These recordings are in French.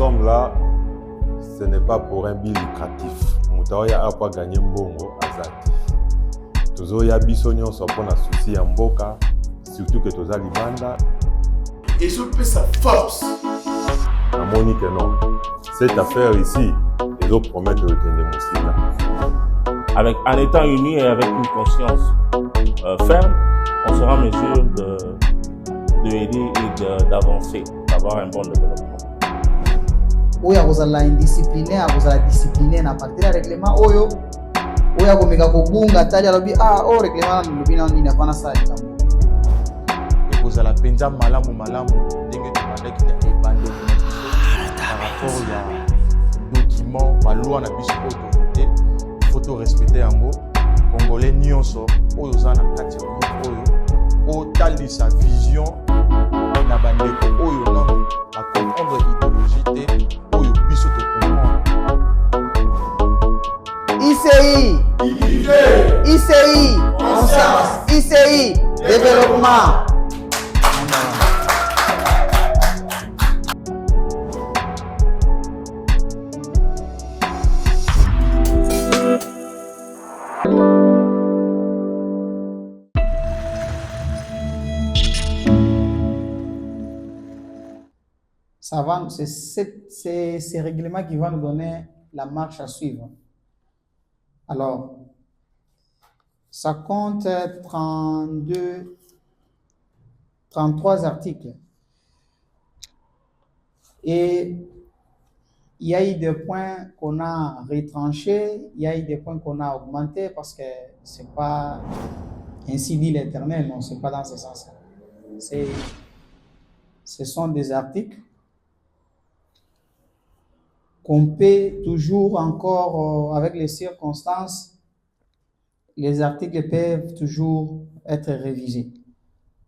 sommes là, ce n'est pas pour un but lucratif. Moutaoya a pas gagné mbongo azati. Tozoya biso nyonso pour na souci ya mboka, surtout que toza libanda. Et je peux sa force. À Monique non. Cette affaire ici, ils ont promis de retenir Moussina. En étant unis et avec une conscience ferme, on sera en mesure d'aider et d'avancer, d'avoir un bon développement. Oya kozala indiscipliné, akozala discipliné na partir ya règlement oyo. Oya komeka kobunga tali alobi o règlement na lobi na nini afana sala likambo. Ekozala penza malamu ndenge tobandaki ya ebande par rapport ya document baloi na biso oyo tovote. Il faut to respecter yango. Congolais nyonso oyo za na kati ya groupe oyo otalisa vision na bandeko oyo non ba comprendre idéologie te oyo biso to comprendre. ICI conscience, ICI développement. C'est ces règlements qui vont nous donner la marche à suivre. Alors, ça compte 33 articles. Et il y a eu des points qu'on a retranchés, il y a eu des points qu'on a augmentés parce que c'est pas ainsi dit l'Éternel, non, c'est pas dans ce sens-là. Ce sont des articles qu'on peut toujours encore, avec les circonstances, les articles peuvent toujours être révisés.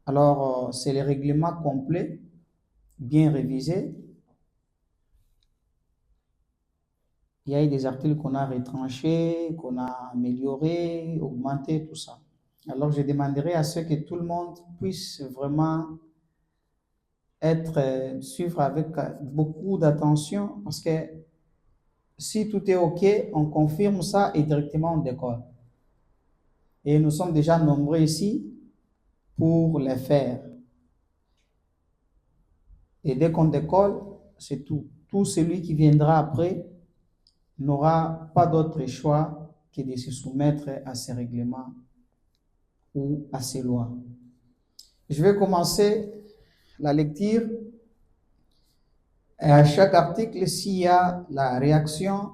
Alors, c'est le règlement complet, bien révisé. Il y a eu des articles qu'on a retranchés, qu'on a améliorés, augmentés, tout ça. Alors, je demanderai à ce que tout le monde puisse vraiment suivre avec beaucoup d'attention, parce que si tout est OK, on confirme ça et directement on décolle. Et nous sommes déjà nombreux ici pour le faire. Et dès qu'on décolle, c'est tout. Tout celui qui viendra après n'aura pas d'autre choix que de se soumettre à ces règlements ou à ces lois. Je vais commencer la lecture. Et à chaque article, s'il y a la réaction,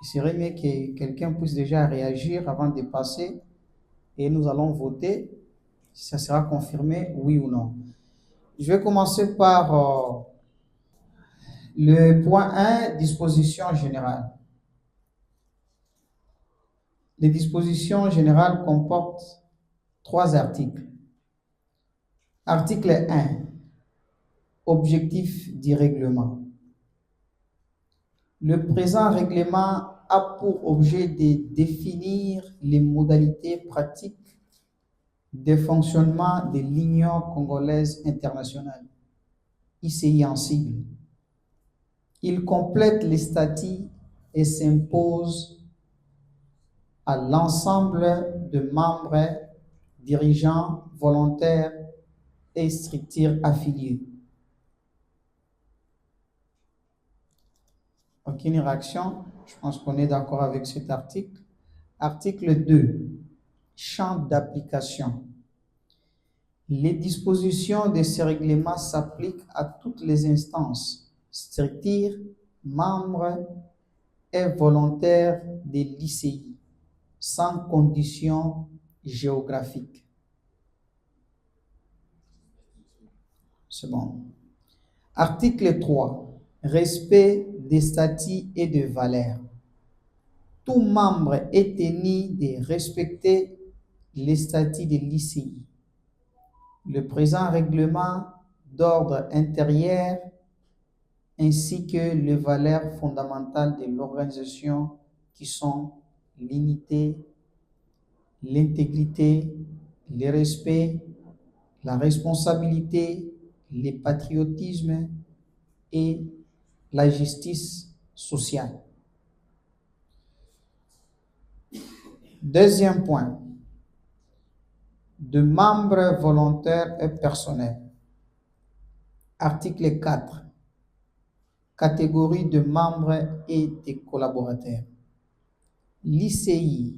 il serait mieux que quelqu'un puisse déjà réagir avant de passer et nous allons voter si ça sera confirmé, oui ou non. Je vais commencer par le point 1, disposition générale. Les dispositions générales comportent 3 articles. Article 1. Objectif du règlement. Le présent règlement a pour objet de définir les modalités pratiques de fonctionnement de l'Union congolaise internationale, ICI en sigle. Il complète les statuts et s'impose à l'ensemble de membres, dirigeants, volontaires et structures affiliées. Aucune réaction? Je pense qu'on est d'accord avec cet article. Article 2. Champ d'application. Les dispositions de ce règlement s'appliquent à toutes les instances, structures, membres et volontaires de l'ICI, sans condition géographique. C'est bon. Article 3. Respect des statuts et de valeurs. Tout membre est tenu de respecter les statuts de l'ICI. Le présent règlement d'ordre intérieur ainsi que les valeurs fondamentales de l'organisation qui sont l'unité, l'intégrité, le respect, la responsabilité, le patriotisme et la justice sociale. Deuxième point, de membres volontaires et personnels. Article 4, catégorie de membres et de collaborateurs. L'ICI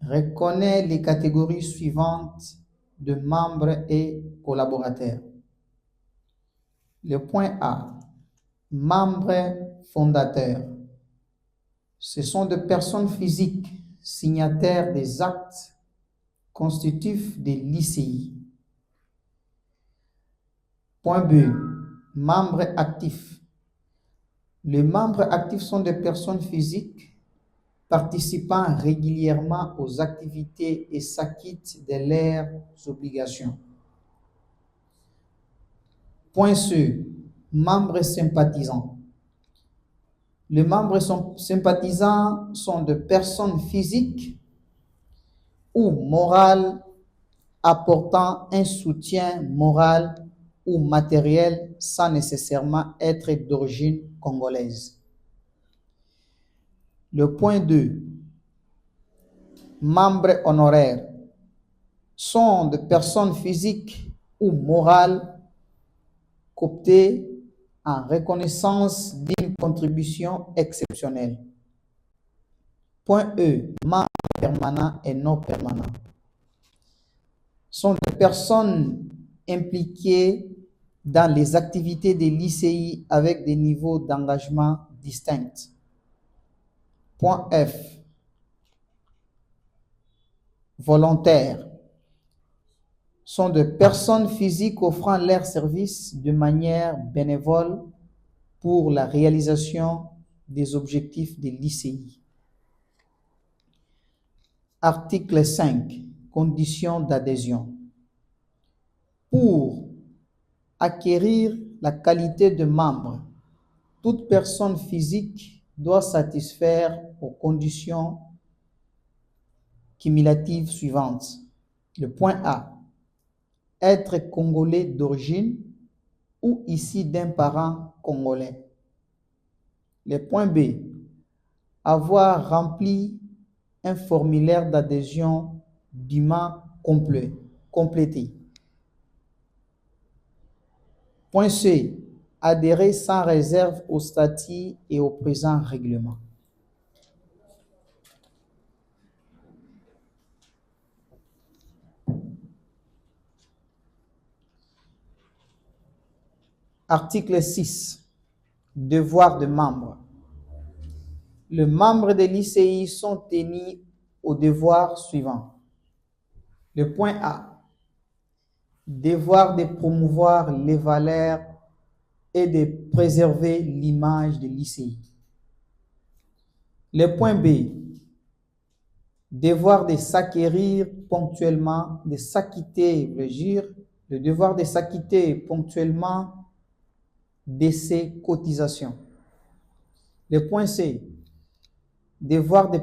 reconnaît les catégories suivantes de membres et collaborateurs. Le point A, membres fondateurs. Ce sont des personnes physiques signataires des actes constitutifs de l'ICI. Point B, membres actifs. Les membres actifs sont des personnes physiques participant régulièrement aux activités et s'acquittent de leurs obligations. Point C, membres sympathisants. Les membres sympathisants sont des personnes physiques ou morales apportant un soutien moral ou matériel sans nécessairement être d'origine congolaise. Le point 2, membres honoraires, sont des personnes physiques ou morales cooptées en reconnaissance d'une contribution exceptionnelle. Point E, membres permanents et non permanents, sont des personnes impliquées dans les activités de l'ICI avec des niveaux d'engagement distincts. Point F, volontaires, sont des personnes physiques offrant leurs services de manière bénévole pour la réalisation des objectifs de l'ICI. Article 5, conditions d'adhésion. Pour acquérir la qualité de membre, toute personne physique doit satisfaire aux conditions cumulatives suivantes. Le point A, être congolais d'origine ou issu d'un parent congolais. Le point B, avoir rempli un formulaire d'adhésion dûment complété. Point C, adhérer sans réserve au statut et au présent règlement. Article 6. Devoir de membres. Les membres de l'ICI sont tenus aux devoirs suivants. Le point A. Devoir de promouvoir les valeurs et de préserver l'image de l'ICI. Le point B. Devoir de s'acquérir ponctuellement, de s'acquitter, le devoir de s'acquitter ponctuellement de ses cotisations. Le point C. Devoir de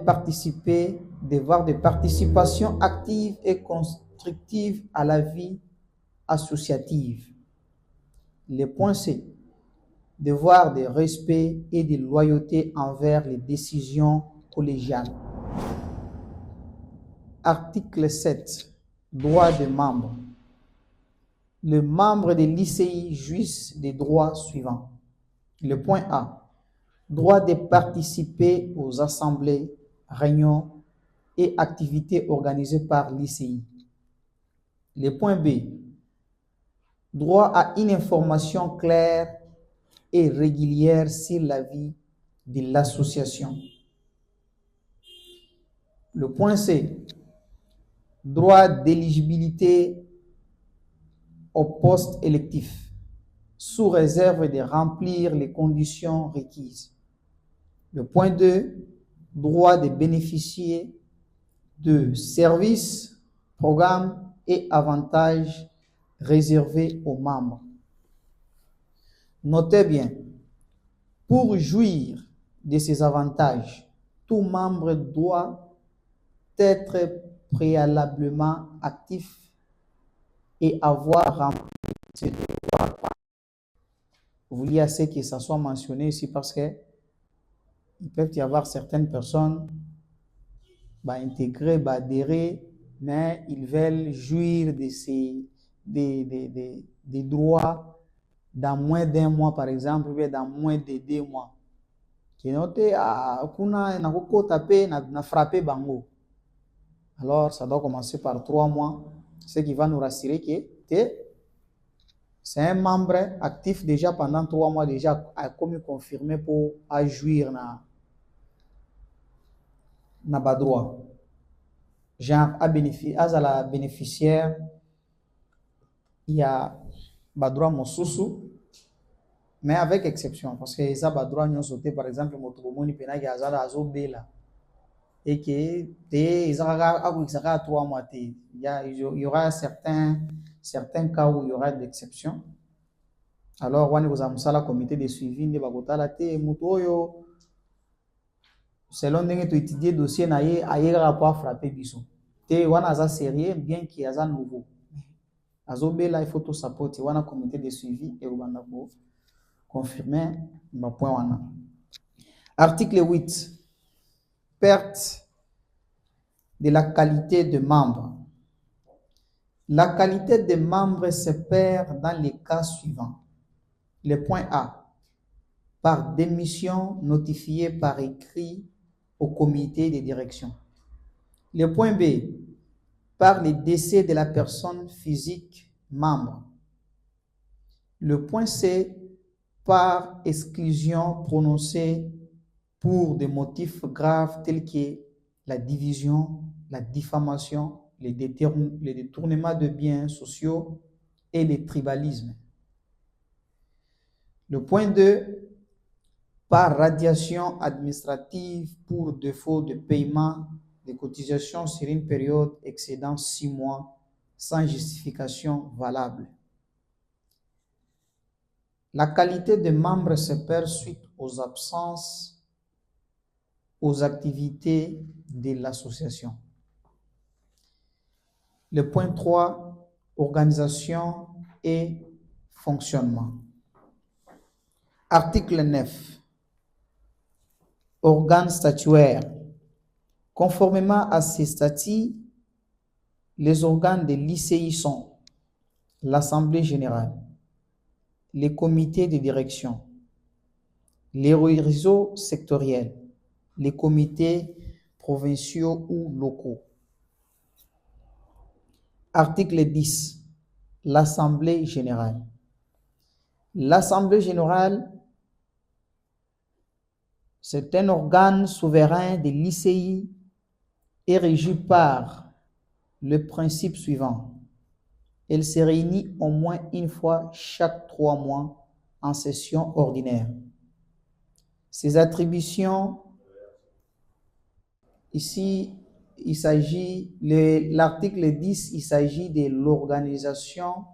participation active et constructive à la vie associative. Le point C. Devoir de respect et de loyauté envers les décisions collégiales. Article 7. Droits des membres. Les membres de l'ICI jouissent des droits suivants. Le point A. Droit de participer aux assemblées, réunions et activités organisées par l'ICI. Le point B. Droit à une information claire et régulière sur la vie de l'association. Le point C. Droit d'éligibilité au poste électif, sous réserve de remplir les conditions requises. Le point 2, droit de bénéficier de services, programmes et avantages réservés aux membres. Notez bien, pour jouir de ces avantages, tout membre doit être préalablement actif et avoir rempli ses devoirs. voulu assez que ça soit mentionné ici parce que il peut y avoir certaines personnes intégrer, adhérer, mais ils veulent jouir de ces des droits dans moins d'un mois, par exemple, ou dans moins de 2 mois. Qui noté kuna na koko tapé na frappé bango. Alors ça doit commencer par 3 mois, ce qui va nous rassurer que c'est un membre actif déjà pendant 3 mois déjà a comme confirmé pour jouir na bas droit. Genre à la bénéficiaire, il y a bas droit mosusu, mais avec exception parce que ça bas droit nous sauté par exemple motobomoni pena ya azala azobela et que ils aura 3 mois il y aura certains cas où il y aura d'exception. Alors wani vous amsala comité de suivi de bakotala te mutoyo selon ndenge to étudier dossier na ye ayera pas frapper biso te wana za sérieux bien qu'il y a nouveau azobela il faut tout supporter wana comité de suivi et obanda ko confirmer ma point wana. Article 8, perte de la qualité de membre. La qualité de membre se perd dans les cas suivants. Le point A, par démission notifiée par écrit au comité de direction. Le point B, par le décès de la personne physique membre. Le point C, par exclusion prononcée pour des motifs graves tels que la division, la diffamation, les détournements de biens sociaux et le tribalisme. Le point 2, par radiation administrative pour défaut de paiement des cotisations sur une période excédant 6 mois sans justification valable. La qualité de membre se perd suite aux absences, aux activités de l'association. Le point 3, organisation et fonctionnement. Article 9. Organes statuaires. Conformément à ces statuts, les organes de l'ICI sont l'Assemblée générale, les comités de direction, les réseaux sectoriels, les comités provinciaux ou locaux. Article 10. L'Assemblée générale. L'Assemblée générale, c'est un organe souverain de l'ICI et régi par le principe suivant. Elle se réunit au moins une fois chaque 3 mois en session ordinaire. Ses attributions, ici, il s'agit, l'article 10, il s'agit de l'organisation,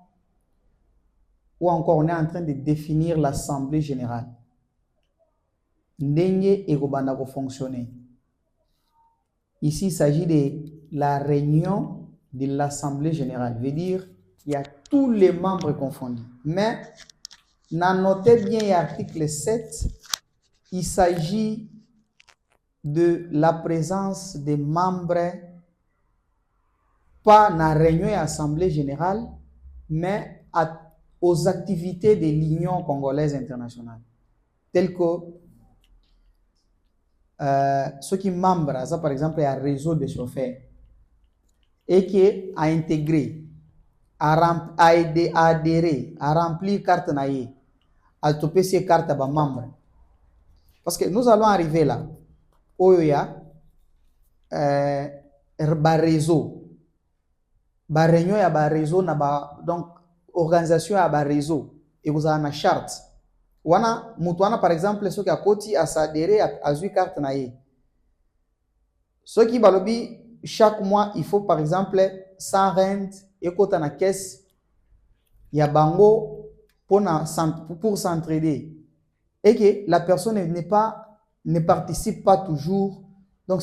ou encore on est en train de définir l'Assemblée générale. Ndenge ekobanda ko fonctionner. Ici, il s'agit de la réunion de l'Assemblée générale. Veut dire, il y a tous les membres confondus. Mais, notez bien l'article 7, il s'agit de la présence des membres, pas dans la réunion et l'Assemblée générale, mais aux activités de l'Union congolaise internationale. Telles que ceux qui sont membres, ça par exemple, il y a un réseau de chauffeurs et qui a intégré, a aidé, a adhéré, a rempli carte naïe, a topé ces cartes à membres. Parce que nous allons arriver là, où il y a un réseau, un réunion, il y a un réseau, donc organisation, il y a un réseau, et vous avez une charte. Wana mutuana par exemple ceux qui a koti à s'adhérer à une carte naïe. Ceux qui balobi chaque mois il faut par exemple 100 rent et kota na caisse ya bango pour s'entraider et que la personne ne participe pas toujours. Donc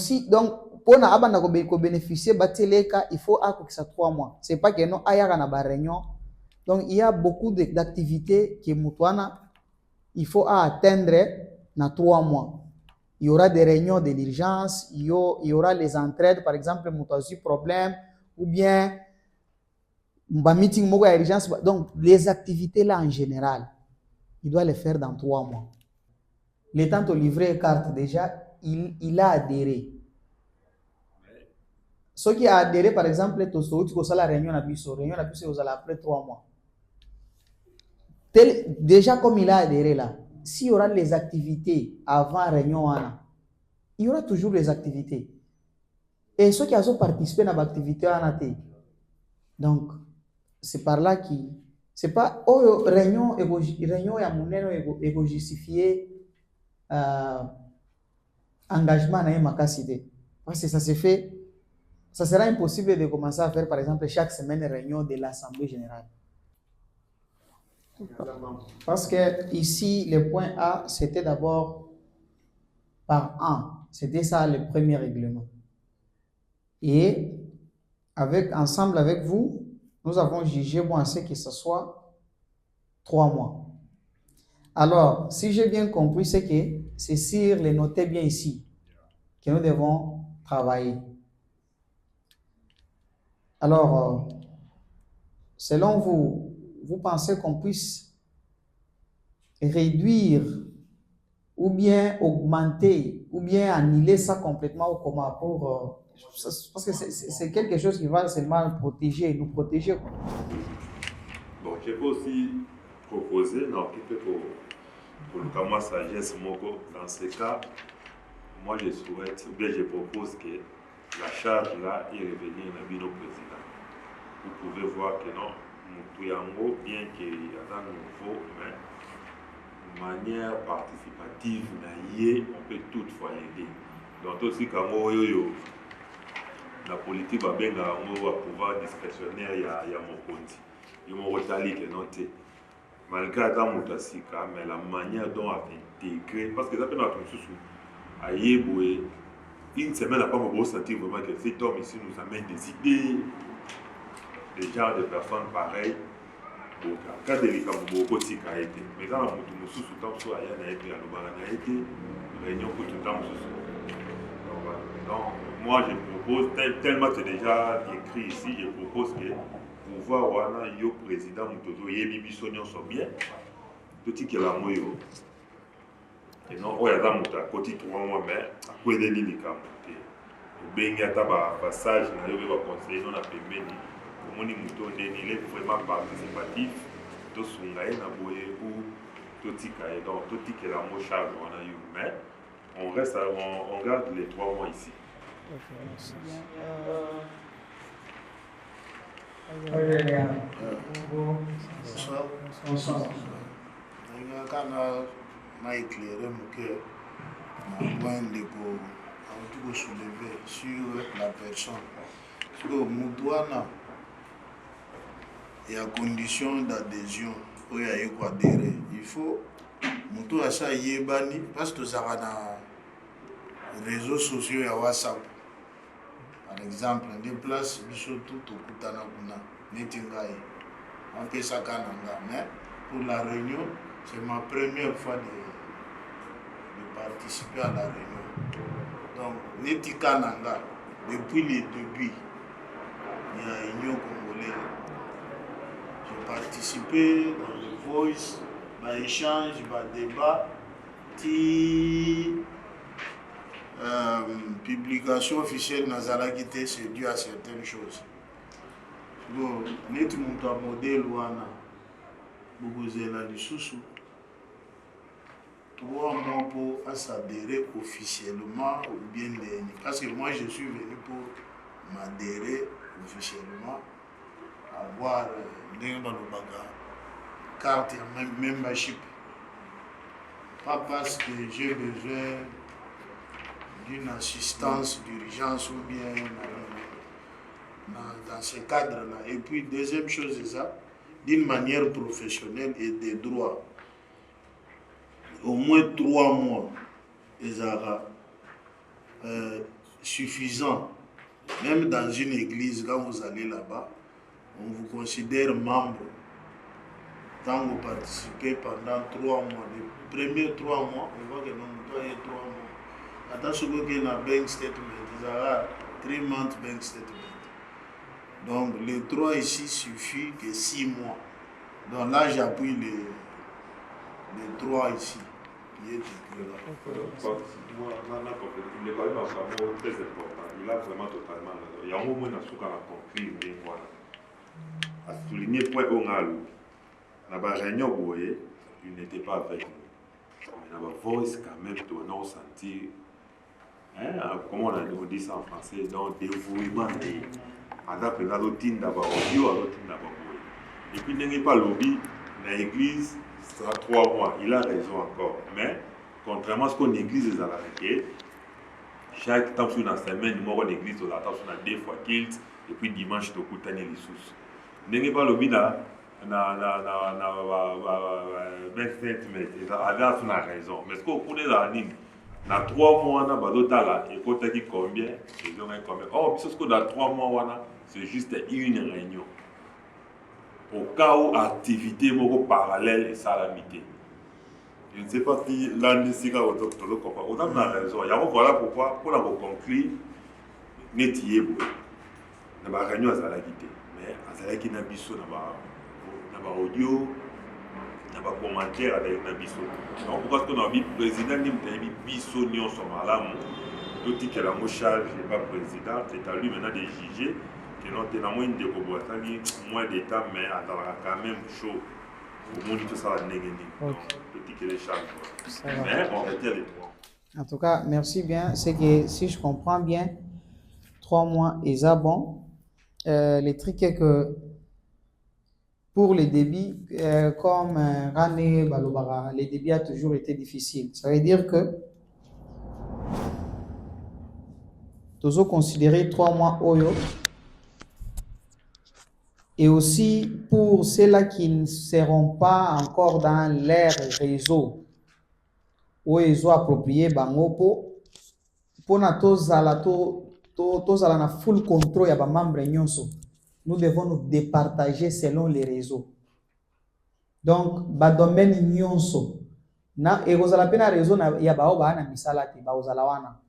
pour na abana ko bénéficier bateleka il faut que ça 3 mois. C'est pas que non ayaka na ba réunion. Donc il y a beaucoup d'activités qui mutuana il faut atteindre dans 3 mois. Il y aura des réunions de l'urgence, il y aura les entraides, par exemple, il problème, ou bien un meeting d'urgence. Donc, les activités là en général, il doit les faire dans 3 mois. Le temps de livrer carte déjà, il a adhéré. Ceux qui ont adhéré, par exemple, tu as la réunion à Bisso, après 3 mois. Déjà, comme il a adhéré là, s'il y aura les activités avant la réunion, il y aura toujours les activités. Et ceux qui ont participé à l'activité, donc, c'est par là qui. C'est pas. Oh, réunion et à mon justifier engagement dans ma capacité. Parce que ça se fait. Ça sera impossible de commencer à faire, par exemple, chaque semaine une réunion de l'Assemblée générale. Parce que ici, le point A, c'était d'abord par an. C'était ça le premier règlement. Et ensemble avec vous, nous avons jugé bon assez que ce soit 3 mois. Alors, si j'ai bien compris, c'est que c'est sur les noter bien ici que nous devons travailler. Alors, selon vous, vous pensez qu'on puisse réduire ou bien augmenter ou bien annuler ça complètement ou comment pour parce que c'est quelque chose qui va seulement nous protéger. Bon, je peux aussi proposer, non, pour le cas moi sagesse moko, dans ce cas, moi je souhaite, ou bien je propose que la charge là est revenue à nos président. Vous pouvez voir que non, Moutoyango, bien qu'il y a un nouveau, mais de manière participative, on peut toutefois aider. Donc aussi quand la politique va bien avoir pouvoir discrétionnaire, il y a mon compte. Il m'a retali que non. Malgré la Moutasika, mais la manière dont on a intégré, parce que ça peut être tout sous. Une semaine après, on va sentir vraiment que cet homme ici nous amène des idées, des genres de personnes pareilles. Quand il y a beaucoup de cas, mais dans la sous temps, soit il y a été réunion pour tout le temps. Donc, moi je propose, tellement c'est déjà écrit ici, je propose que pour voir Wana yo président Moutozo Yebi Bissonion sont bien, tout ce qui est la moyo. Et non, il y a des gens qui ont 3 mois, mais à quoi est-ce qu'il y a des passage, il y a des conseils, non, il est vraiment participatif, tout ce qui est ou tout ce qui est donc tout ce qui est la mot charge, mais on garde les 3 mois ici. Bonsoir. M'a éclairé mon cœur, point de soulever sur la personne. Parce que Moutouana, il y a condition d'adhésion pour y aller adhérer. Il faut Moutou à ça yébani parce que ça va dans les réseaux sociaux et WhatsApp. Par exemple, des places surtout au Koutana Kuna, Netingaï, on peut ça Kananga, mais pour la réunion, c'est ma première fois de participer à la réunion. Donc, Neti Kananga, depuis les débuts, il y a une union congolaise. J'ai participé dans le voice, dans l'échange, dans le débat, publication officielle dans Zalagité, c'est dû à certaines choses. Donc, Neti Mouta modèle Wana, Bougozela du Soussou. 3 mois pour s'adhérer officiellement ou bien parce que moi je suis venu pour m'adhérer officiellement, avoir une carte de membership. Pas parce que j'ai besoin d'une assistance d'urgence ou bien dans ce cadre-là. Et puis deuxième chose, c'est ça, d'une manière professionnelle et des droits. Au moins 3 mois, les Arabes, suffisant. Même dans une église, quand vous allez là-bas, on vous considère membre tant qu'on participer pendant 3 mois. Les premiers 3 mois, on voit que non, il y a 3 mois. Attention qu'il y a un bank statement, il y a 3 months bank statement. Donc les 3 ici suffit que 6 mois. Donc là, j'appuie les 3 ici, qui est écrit là. Moi, il est vraiment très important. Il a vraiment totalement raison. Il y a un moment où on a compris, mais voilà. À souligner le point où on a lu. Dans la réunion, vous voyez, il n'était pas avec nous. Mais dans la voice, quand même, on a senti, comment on dit ça en français, donc dévouement. Adapté dans l'outil d'abord audio, à l'outil d'abord. Et puis, il n'y a pas lobby dans l'église, ça sera 3 mois. Il a raison encore. Mais, contrairement à ce qu'on église les arrêtés, chaque temps sur la semaine, nous avons l'église, on attend sur la 2 fois kilt, et puis dimanche, tu as les ressources. Il n'y a pas lobby dans ben statement, il a raison. Mais ce qu'on connaît dans la ligne, dans 3 mois, on a là, et quand tu as combien, ils ont combien. Oh, parce que dans 3 mois, c'est juste une réunion. Au cas où activité parallèle et salamité. Je ne sais pas si l'année sera au docteur, on a raison. Voilà pourquoi, pour la conclure, métier, dans la réunion à Salagité. Mais à Salagité, il y a un audio, il y a un commentaire avec un bisso. Donc, pourquoi est-ce qu'on a vu le président, il y a un bisso, il y a un tout dit qu'elle a un charge, il n'est pas président, c'est à lui maintenant de juger. Que non, tu as moins de moins d'état, mais quand même chaud. Au monde, tout ça va négatif. Petit que les charges. Mais on retient les 3. En tout cas, merci bien. C'est que si je comprends bien, 3 mois est ça bon. Le truc est que pour les débits, comme Rane Balobara, les débits a toujours été difficiles. Ça veut dire que toujours considérer 3 mois Oyo. Et aussi pour ceux-là qui ne seront pas encore dans leur réseau, où ils ont approprié Bangopo, pour na tozala na full contrôle ya ba membre nyonso, nous devons nous départager selon les réseaux. Donc ba domaine nyonso na ekozala pena réseau na ya ba oba na misala te ba ozala wana.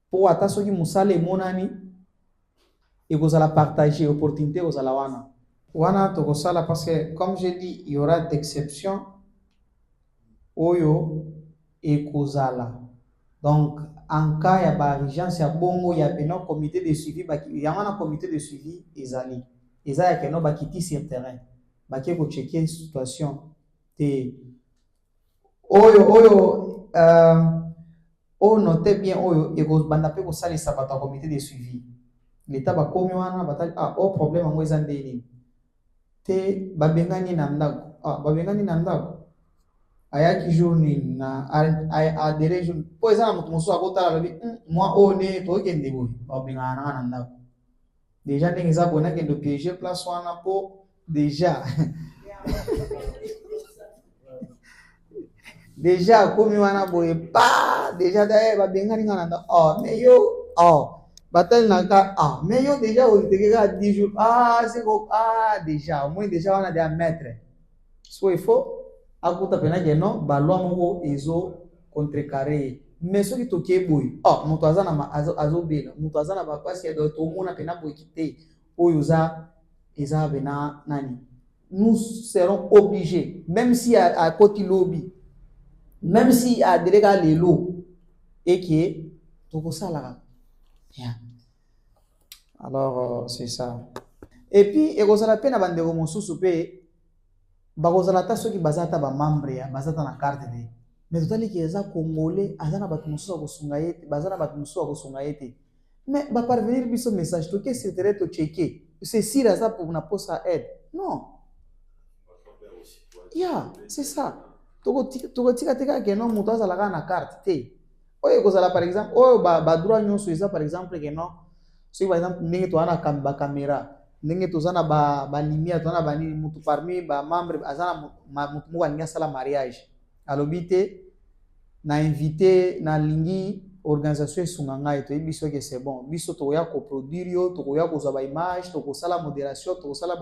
Pour ata soki musala monani et vous allez partager l'opportunité aux alawana. Wana tokosala parce que comme j'ai dit, il y aura d'exceptions. Oyo et kozala. Donc en cas il y a ba urgence ya bongo, il y a un comité de suivi, il y a un comité de suivi ezali. Eza ya keno ba kiti sur terrain. Ba ke ko checker situation te oyo notez bien oyo et ko banda pe ko sala sabata comité de suivi. L'État va comme au problème en wezan deni te babengani na ndako babengani na ndako ayaki journée na adere jour po ezana mutu musu akota la bi moi one to kende boy babengana na ndako déjà ndenge za bona kende piéger place wana po déjà comme wana boy pa déjà d'ailleurs babengani na ndako mais yo Batel naka mais yo déjà on te 10 jours c'est quoi déjà au moins déjà on a des mètres soit il faut akuta pena que non balwa moko ezo contrecarrer mais ce qui toke boy mutu azana azobela mutu azana ba pasi ya to mona pena boy kité oyo eza bena nani nous serons obligés même si à côté lobby même si à déléga lelo et que toko sala. Yeah. Alors, c'est ça. Et puis, il y a une peine à bandero mosusu pe bakozala ta soki bazata ba membre ya bazata na carte de. Mais totali ki eza congolais azana batu mosusu kosunga yete, bazana batu mosusu kosunga yete. Mais ba parvenir biso message to ke s'intérêt to checker. C'est si ça pour na posa aide. Non. Yeah, c'est ça. Toko tika ke non mutu azala na carte te. Oye kozala par exemple ba droit nyonso eza par exemple que non si par exemple ndenge to ana ba caméra ndenge to zana ba lumière to ana ba ni mutu parmi ba membre azana mutu mo alinga sala mariage alobite na invité na lingi organisation sunganga eto biso que c'est bon biso to ya ko produire yo to ya ko za ba image to ko sala modération to ko sala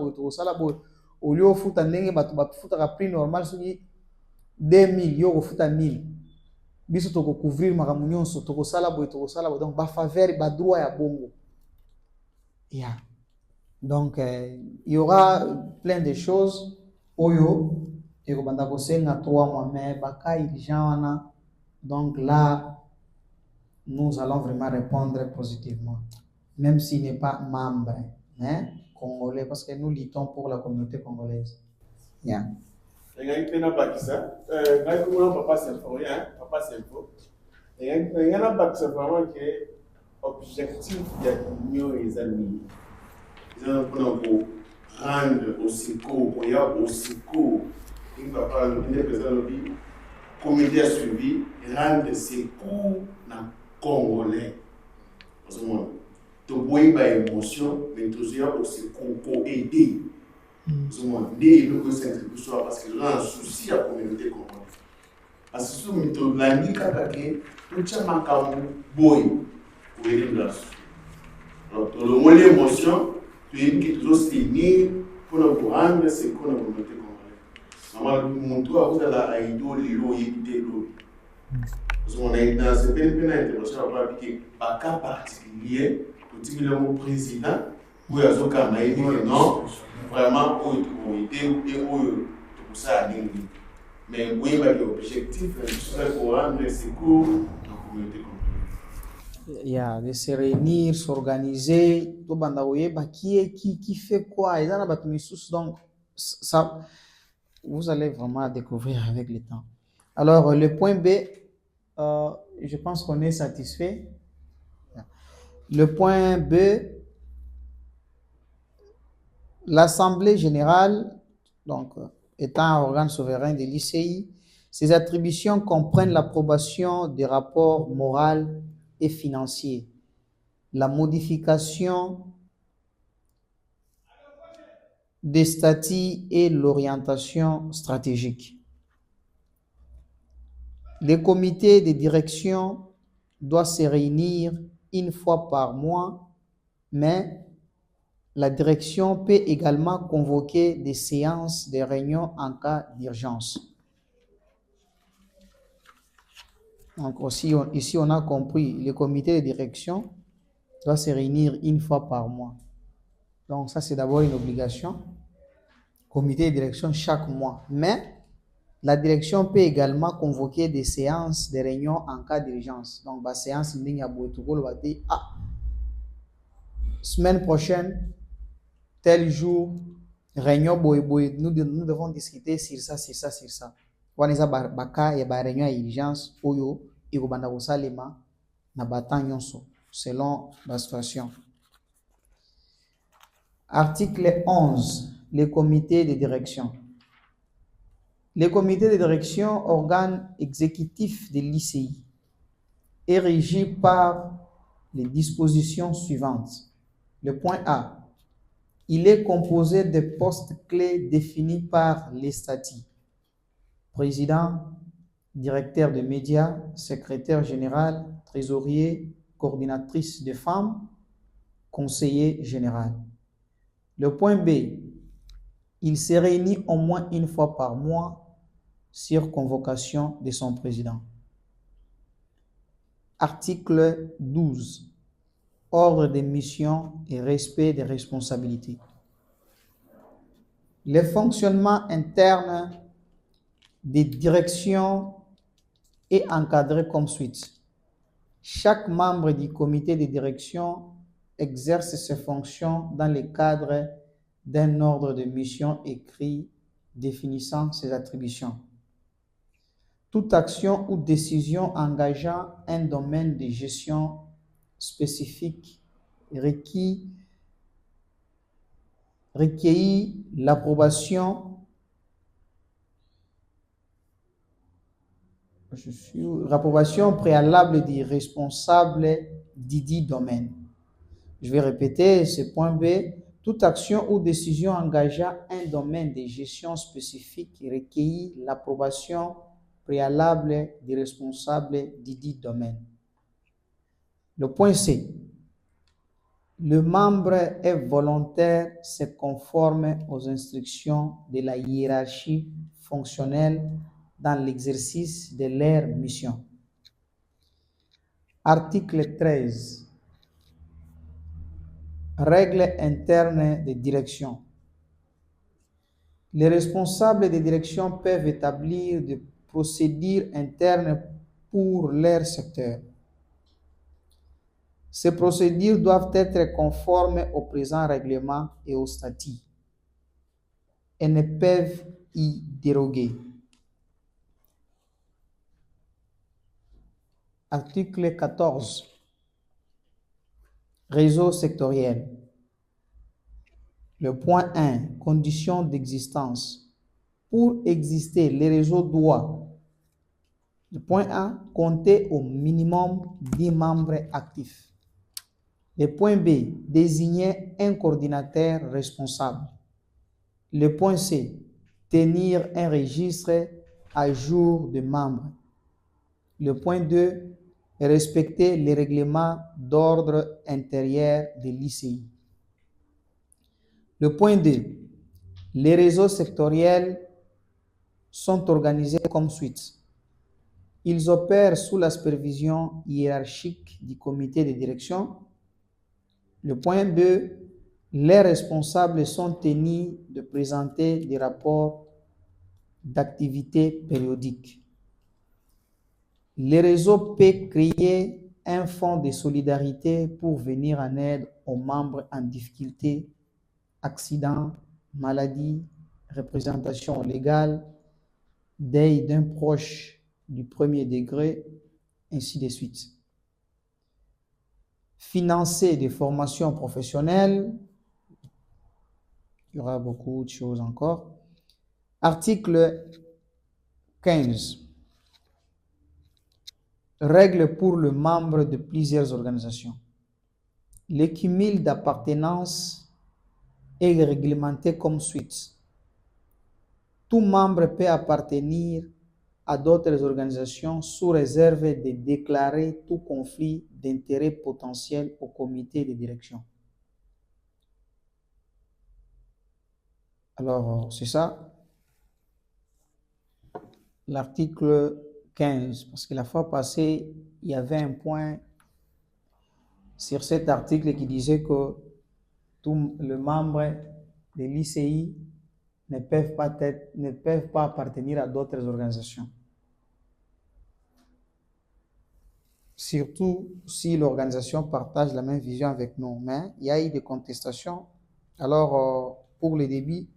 bo au lieu ofuta ndenge bato bafutaka prix normal soki 2000 yo kofuta 1000 biso tokocouvrir makambo nyonso tokosala boye donc bafaveur badroit ya bongo yeah. Donc il y aura plein de choses oyo ekobanda kosenga 3 mois mais baka urgent wana donc là nous allons vraiment répondre positivement même s'il n'est pas membre hein, congolais parce que nous luttons pour la communauté congolaise yeah. Papa vraiment que objectif de l'union et amis. Ils ont rendre au secours, il y a au secours. Il va pas le président comité a suivi, rendre secours dans Congolais. Parce que moi, tu vois une émotion, mais tu as aussi pour aider. Parce que moi, il faut que cette institution parce que là, un souci à la communauté congolaise. Parce que si tu as dit que tu as un boy pour aider la société. Alors, tu as le mot l'émotion, tu es qui toujours s'unir pour nous rendre secours dans la communauté congolaise. Maman, mon tour, vous avez la idole, l'eau, l'eau. Parce qu'on a dans ce pays, on a intervention à un cas particulier, le président, où il y a ce cas, mais non, vraiment, où il était, où tout ça a été. Mais où il y a l'objectif, c'est pour rendre secours dans la communauté congolaise. Il y a de se réunir, s'organiser, qui fait quoi, donc ça, vous allez vraiment découvrir avec le temps. Alors, le point B, je pense qu'on est satisfait. Le point B, l'Assemblée générale, donc étant un organe souverain de l'ICI, ses attributions comprennent l'approbation des rapports moraux et financiers, la modification des statuts et l'orientation stratégique. Le comité de direction doit se réunir une fois par mois, mais la direction peut également convoquer des séances de réunion en cas d'urgence. Donc aussi, ici, on a compris, le comité de direction doit se réunir une fois par mois. Donc ça, c'est d'abord une obligation. Comité de direction chaque mois. Mais la direction peut également convoquer des séances de réunion en cas d'urgence. Donc, la séance, va dire, semaine prochaine, tel jour, réunion, nous devons discuter sur ça. Quand il y a une réunion d'urgence, il y a selon la situation. Article 11. Le comité de direction. Le comité de direction, organe exécutif de l'ICI, est régi par les dispositions suivantes. Le point A. Il est composé de postes clés définis par les statuts. Président, directeur de médias, secrétaire général, trésorier, coordinatrice de femmes, conseiller général. Le point B. Il se réunit au moins une fois par mois sur convocation de son président. Article 12. Ordre des missions et respect des responsabilités. Le fonctionnement interne des directions est encadré comme suit. Chaque membre du comité de direction exerce ses fonctions dans le cadre d'un ordre de mission écrit définissant ses attributions. Toute action ou décision engageant un domaine de gestion spécifique requiert l'approbation préalable du responsable dit domaine. Je vais répéter ce point B. Toute action ou décision engageant un domaine de gestion spécifique requiert l'approbation préalable du responsable du dit domaine. Le point C. Le membre est volontaire, se conforme aux instructions de la hiérarchie fonctionnelle dans l'exercice de leur mission. Article 13. Règles internes de direction. Les responsables de direction peuvent établir des procédures internes pour leur secteur. Ces procédures doivent être conformes au présent règlement et au statut et ne peuvent y déroger. Article 14. Réseau sectoriel. Le point 1. Conditions d'existence. Pour exister, le réseau doit, le point 1, compter au minimum 10 membres actifs. Le point B, désigner un coordinateur responsable. Le point C, tenir un registre à jour de membres. Le point 2, respecter les règlements d'ordre intérieur de l'ICI. Le point 2, les réseaux sectoriels sont organisés comme suit. Ils opèrent sous la supervision hiérarchique du comité de direction. Le point 2, les responsables sont tenus de présenter des rapports d'activité périodiques. Le réseau peut créer un fonds de solidarité pour venir en aide aux membres en difficulté, accident, maladie, représentation légale, deuil d'un proche du premier degré, ainsi de suite. Financer des formations professionnelles, il y aura beaucoup de choses encore. Article 15. Règles pour le membre de plusieurs organisations. Le cumul d'appartenance est réglementé comme suit. Tout membre peut appartenir à d'autres organisations sous réserve de déclarer tout conflit d'intérêts potentiel au comité de direction. Alors, c'est ça, l'article 15, parce que la fois passée, il y avait un point sur cet article qui disait que tous les membres de l'ICI ne peuvent pas appartenir à d'autres organisations. Surtout si l'organisation partage la même vision avec nous. Mais il y a eu des contestations. Alors, pour le début,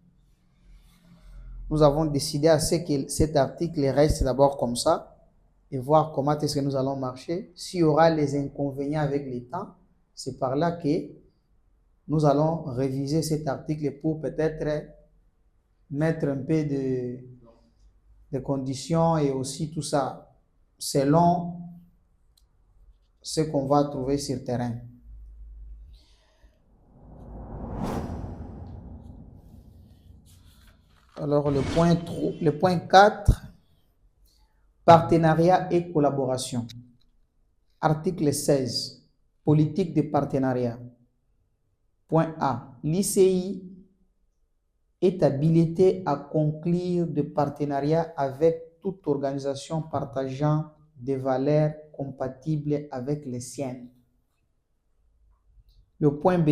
nous avons décidé à ce que cet article reste d'abord comme ça et voir comment est-ce que nous allons marcher. S'il y aura les inconvénients avec le temps, c'est par là que nous allons réviser cet article pour peut-être mettre un peu de conditions et aussi tout ça selon ce qu'on va trouver sur le terrain. Alors le point 4, partenariat et collaboration. Article 16, politique de partenariat. Point A, l'ICI est habilité à conclure des partenariats avec toute organisation partageant des valeurs compatibles avec les siennes. Le point B,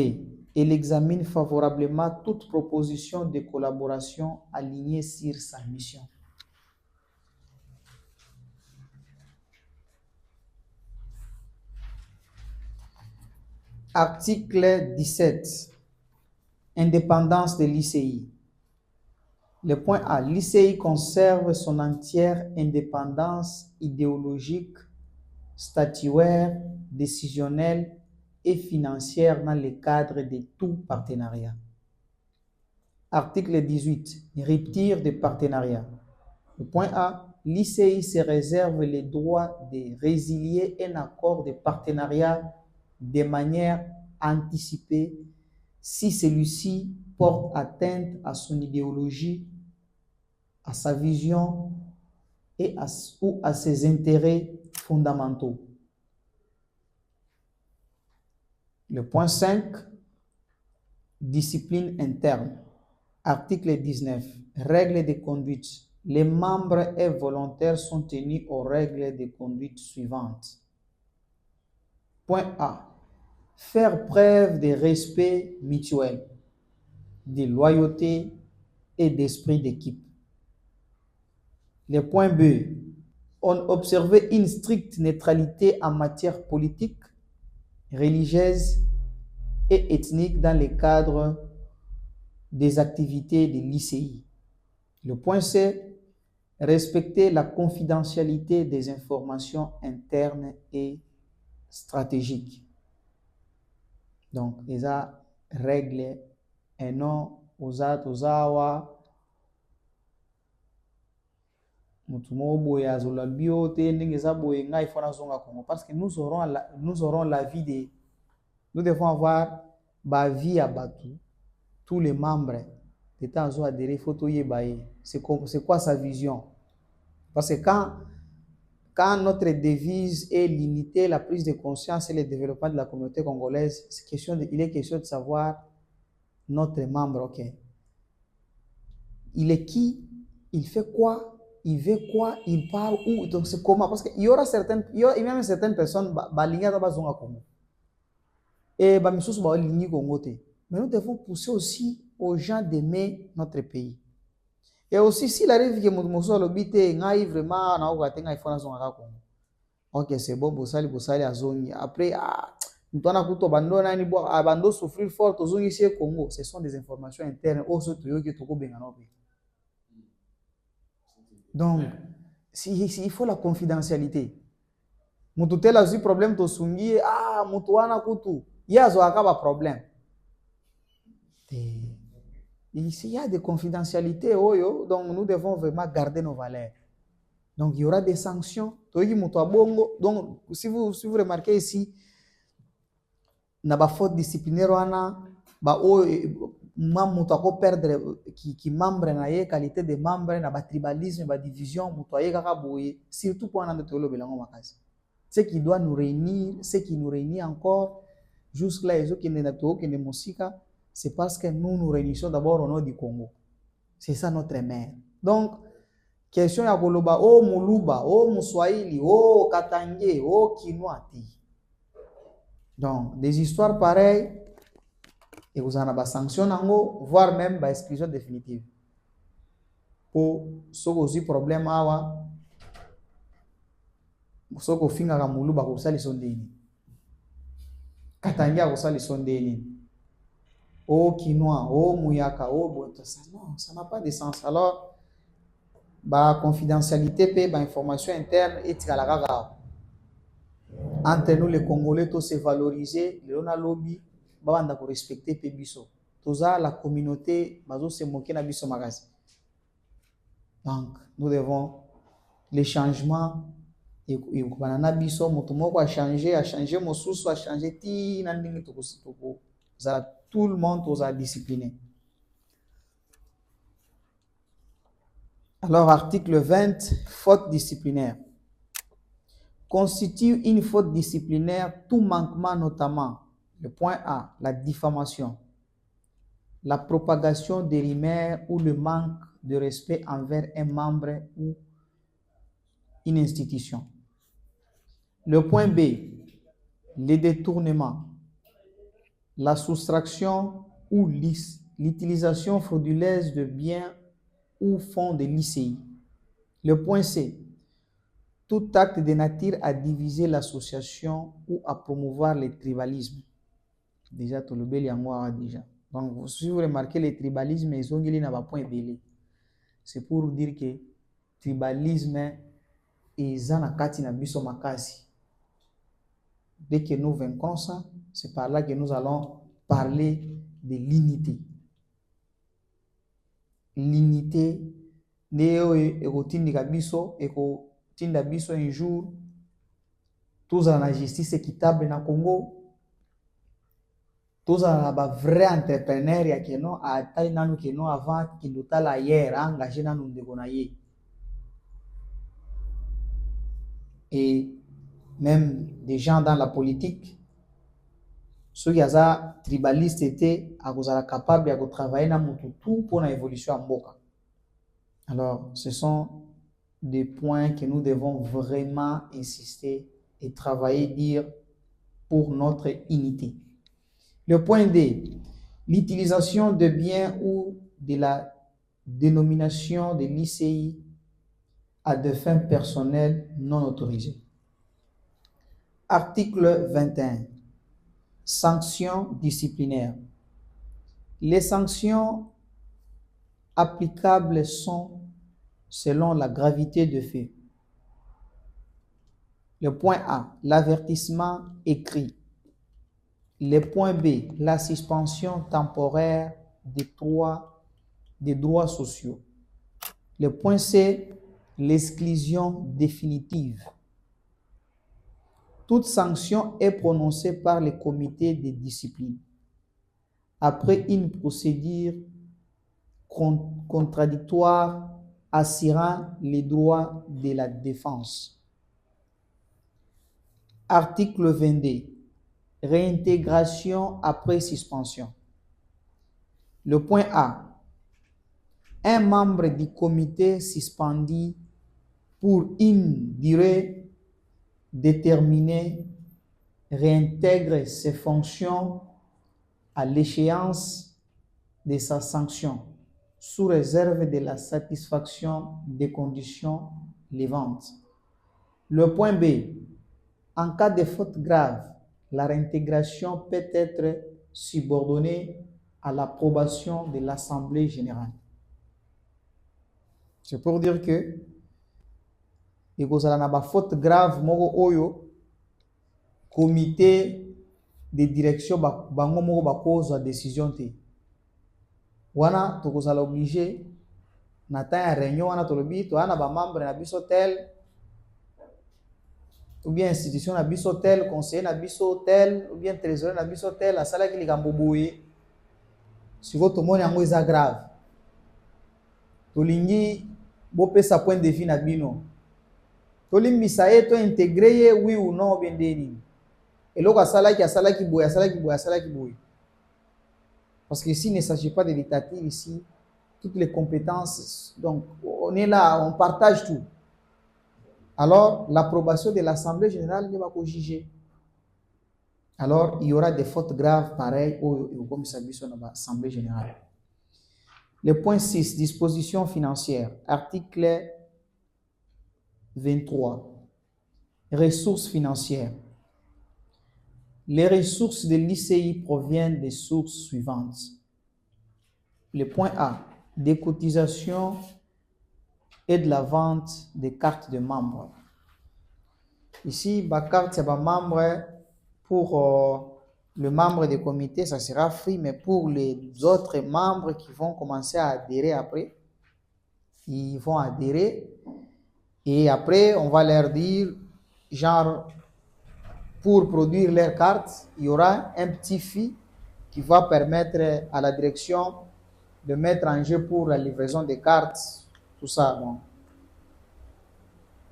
elle examine favorablement toute proposition de collaboration alignée sur sa mission. Article 17. Indépendance de l'ICI. Le point A. L'ICI conserve son entière indépendance idéologique, statutaire, décisionnelle et financière dans le cadre de tout partenariat. Article 18. Rupture de partenariat. Le point A. L'ICI se réserve le droit de résilier un accord de partenariat de manière anticipée si celui-ci porte atteinte à son idéologie, à sa vision ou à ses intérêts fondamentaux. Le point 5, discipline interne. Article 19, règles de conduite. Les membres et volontaires sont tenus aux règles de conduite suivantes. Point A, faire preuve de respect mutuel, de loyauté et d'esprit d'équipe. Le point B, on observait une stricte neutralité en matière politique, religieuse et ethnique dans le cadre des activités de l'ICI. Le point C, respecter la confidentialité des informations internes et stratégiques. Donc, les règles et non aux awa parce que nous aurons la vie de... Nous devons avoir la vie à Batu. Tous les membres de temps adhéré photo c'est quoi sa vision? Parce que quand notre devise est l'unité, la prise de conscience et le développement de la communauté congolaise, il est question de savoir notre membre, ok. Il est qui? Il fait quoi? Il veut quoi? Il parle où? Donc c'est comment? Parce qu'il y aura même certaines personnes et mais nous devons pousser aussi aux gens d'aimer notre pays. Et aussi, s'il arrive que Moussoua l'obite, vraiment, ok, c'est bon, Boussali, Azongi. Après, Bando souffrir fort, ici au Congo. Ce sont des informations internes. Donc, il faut la confidentialité. Moutoutela a eu problème, Tosungi, Moutouana Koutou. Il y a un problème. Ici, il y a des confidentialités, donc nous devons vraiment garder nos valeurs. Donc, il y aura des sanctions. Donc, si vous remarquez ici, il y a des fautes disciplinaires, perdre qui membre na ye qualité de membre na ba tribalisme ba division mutoye kaka boye surtout pour anda tolo belango makasi ce qui doit nous réunir, ce qui nous réunit encore jusque là ezo kende na to kende musika, c'est parce que nous nous réunissons d'abord au nom du Congo. C'est ça notre mère. Donc question ya koloba muluba muswahili katangé kinoati. Donc des histoires pareilles et vous en avez des sanctions, voire même des exclusions définitives. Pour ceux qui ont problème, ceux qui ont fait un moulou, ils ont sondéni. Katanga, ils ont sondéni. Kinoa, mouyaka, non, ça n'a pas de sens. Alors, la confidentialité, l'information interne, et entre nous, les Congolais, tous se valoriser, le lobby. Banda pour respecter Pébiso. Tout ça, la communauté, bazo se moquer na biso magasi. Donc, nous devons les changements et banana biso motomoko a changé mon sous a changé ti na ndingi toko tout le monde osa discipliné. Alors article 20, faute disciplinaire. Constitue une faute disciplinaire tout manquement notamment. Le point A, la diffamation, la propagation des rumeurs ou le manque de respect envers un membre ou une institution. Le point B, les détournements, la soustraction ou l'utilisation frauduleuse de biens ou fonds de l'ICI. Le point C, tout acte de nature à diviser l'association ou à promouvoir le tribalisme. Déjà, tout le bel yango déjà. Donc, si vous remarquez le tribalisme, ils ont un point belé. C'est pour dire que le tribalisme est un kati na biso makasi. Dès que nous vaincrons ça, c'est par là que nous allons parler de l'unité. L'unité, néo et routine de biso et tinda biso un jour, tous en la justice équitable na Congo. Tous en la vrai entrepreneur ya keno a taille nanu keno avant qui nous tala hier engagé nanu ndekonaye. Et même des gens dans la politique ceux qui sont tribalistes étaient capables de travailler dans tout pour l'évolution en Mboka. Alors, ce sont des points que nous devons vraiment insister et travailler, dire pour notre unité. Le point D, l'utilisation de biens ou de la dénomination de l'ICI à des fins personnelles non autorisées. Article 21. Sanctions disciplinaires. Les sanctions applicables sont selon la gravité de fait. Le point A, l'avertissement écrit. Le point B, la suspension temporaire des droits sociaux. Le point C, l'exclusion définitive. Toute sanction est prononcée par le comité de discipline après une procédure contradictoire assurant les droits de la défense. Article 22. Réintégration après suspension. Le point A. Un membre du comité suspendu pour une durée déterminée réintègre ses fonctions à l'échéance de sa sanction, sous réserve de la satisfaction des conditions levantes. Le point B. En cas de faute grave, la réintégration peut être subordonnée à l'approbation de l'Assemblée générale. C'est pour dire que il y a une faute grave, le comité de direction va décision. Wana tokozala obligé na temps ya réunion wana tolobi to ana ba membre na biso tel ou bien institution na biso tel, conseiller na biso tel, ou bien trésorier na biso tel, asala ki likambo boye siko tomoni yango eza grave tolingi bopesa point de vue na bino tolimbisa ye to intégrer ye oui ou non bien deni eloko asalaki boye. Parce qu'ici, il ne s'agit pas de dictature, ici, toutes les compétences, donc on est là, on partage tout. Alors, l'approbation de l'Assemblée générale ne va pas juger. Alors, il y aura des fautes graves pareilles au commissaire dans l'Assemblée générale. Le point 6, dispositions financières, article 23, ressources financières. Les ressources de l'ICI proviennent des sources suivantes. Le point A, des cotisations et de la vente des cartes de membres. Ici, la carte c'est membre pour le membre du comité, ça sera free, mais pour les autres membres qui vont commencer à adhérer après, ils vont adhérer et après on va leur dire genre pour produire leur carte, il y aura un petit fee qui va permettre à la direction de mettre en jeu pour la livraison des cartes, tout ça. Bon.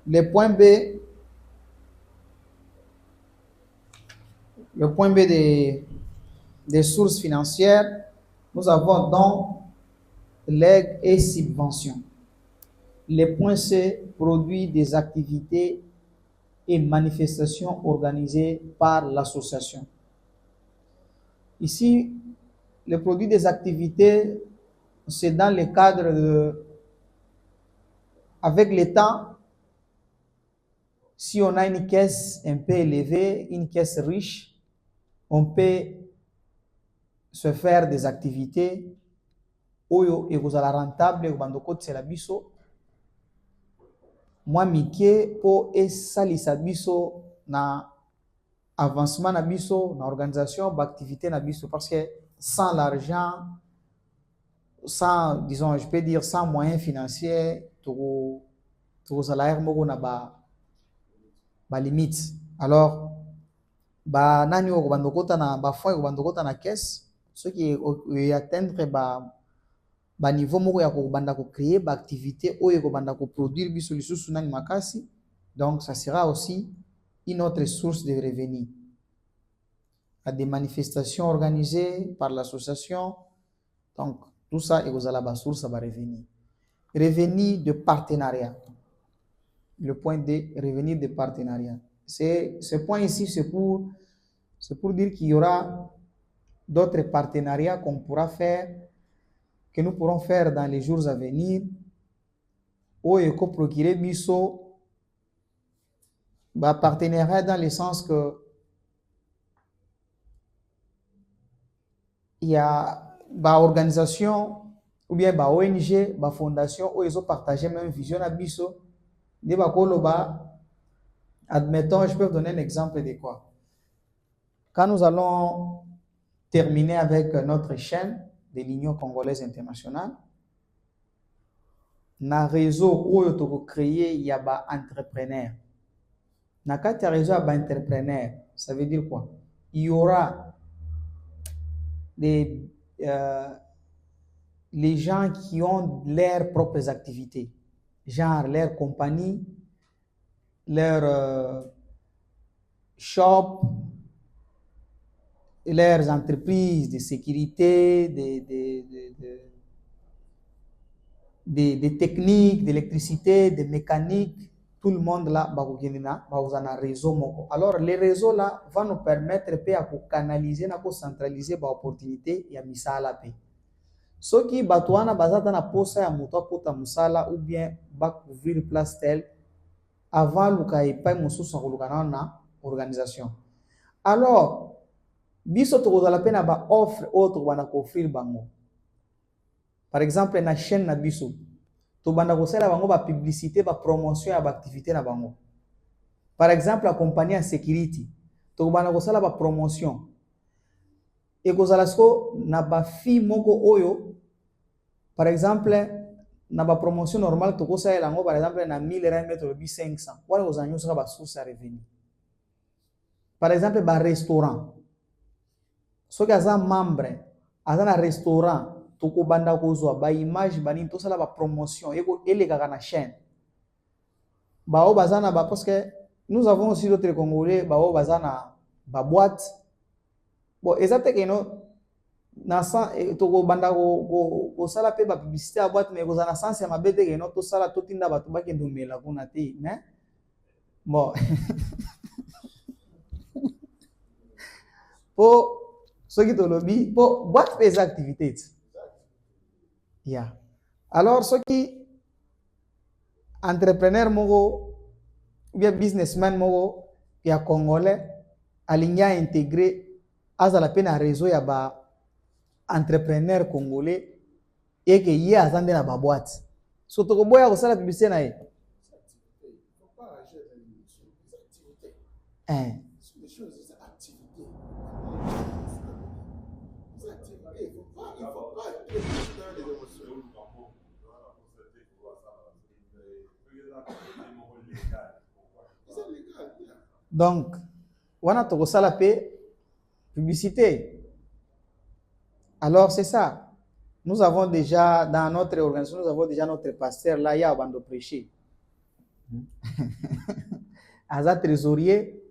Le point B des sources financières, nous avons donc legs et subventions. Le point C, produit des activités et manifestations organisées par l'association. Ici, le produit des activités, c'est dans le cadre de... Avec le temps, si on a une caisse un peu élevée, une caisse riche, on peut se faire des activités oyo ekozala rentable ekobandokotisa biso mwa mike po esalisa biso na avancement na biso na organisation d'activité na biso parce que sans l'argent, sans disons je peux dire sans moyens financiers tokozala moko na ba limite. Alors ba nani okobandokota na ba fonds okobandokota na caisse ceux qui atteindre ba niveau moko ya kobanda ko créer ba activité oyo kobanda ko produire biso lisusu nani makasi, donc ça sera aussi une autre source de revenus. à des manifestations organisées par l'association. Donc, tout ça, et vous allez la source, ça va revenir. Revenus de partenariat. Le point D, revenus de partenariat. Ce point ici, c'est pour dire qu'il y aura d'autres partenariats qu'on pourra faire, que nous pourrons faire dans les jours à venir, où il faut procurer biso, partenariat dans le sens que il y a une organisation ou bien une ONG, une fondation où ils ont partagé même vision à biso. Admettons, je peux vous donner un exemple de quoi. Quand nous allons terminer avec notre chaîne de l'Union congolaise internationale, dans le réseau où nous avons créé, il y a des entrepreneurs. Dans le réseau d'entrepreneurs, ça veut dire quoi? Il y aura les gens qui ont leurs propres activités, genre leur compagnie, leur shop, leurs entreprises de sécurité, des techniques, d'électricité, de mécanique. Tout le monde là, va vous un réseau. Alors, les réseaux là vont nous permettre de canaliser, de centraliser les opportunités et de misala paix. Ce qui batouana bazata na posa ya muto kota musala ou bien ba couvrir place telle avant le kai pa mususu kolukana na organisation. Alors, biso to la pena ba offre autre wana ko offrir bango. Par exemple, na chaîne na biso to banda ko sala bango ba publicité, ba promotion ya ba activité na bango. Par exemple, la compagnie en sécurité to banda ko sala ba promotion. Et ko sala sko na ba fi moko oyo, par exemple, na ba promotion normale to ko sala lango par exemple na 1000 rand to 500. Wala ko zanyo saka ba source à revenu. Par exemple, ba restaurant. So que aza membre, aza na restaurant, toko banda kozwa ba image bani to sala ba promotion eko elega na chaîne. Ba o bazana ba parce que nous avons aussi d'autres Congolais ba o bazana ba boîte. Bon, exactement que no na sa toko banda ko sala pe ba publicité à boîte mais ko zana sens ya mabete que no to sala to tinda ba to ba ke ndumela kuna te, né? Bon. Po ce qui te lobby, pour boîte des activités. Yeah. Alors, ceux qui entrepreneur mogo, ou bien businessman mogo, qui a congolais, aligné intégré, à la peine à réseau, il y a ba entrepreneur congolais, et que y a azande na ba boîte. Surtout que boya ko sala publicité na e. Donc, on a tout ça la paix, publicité. Alors, c'est ça. Nous avons déjà, dans notre organisation, nous avons déjà notre pasteur là, il y a avant de prêcher. Aza trésorier,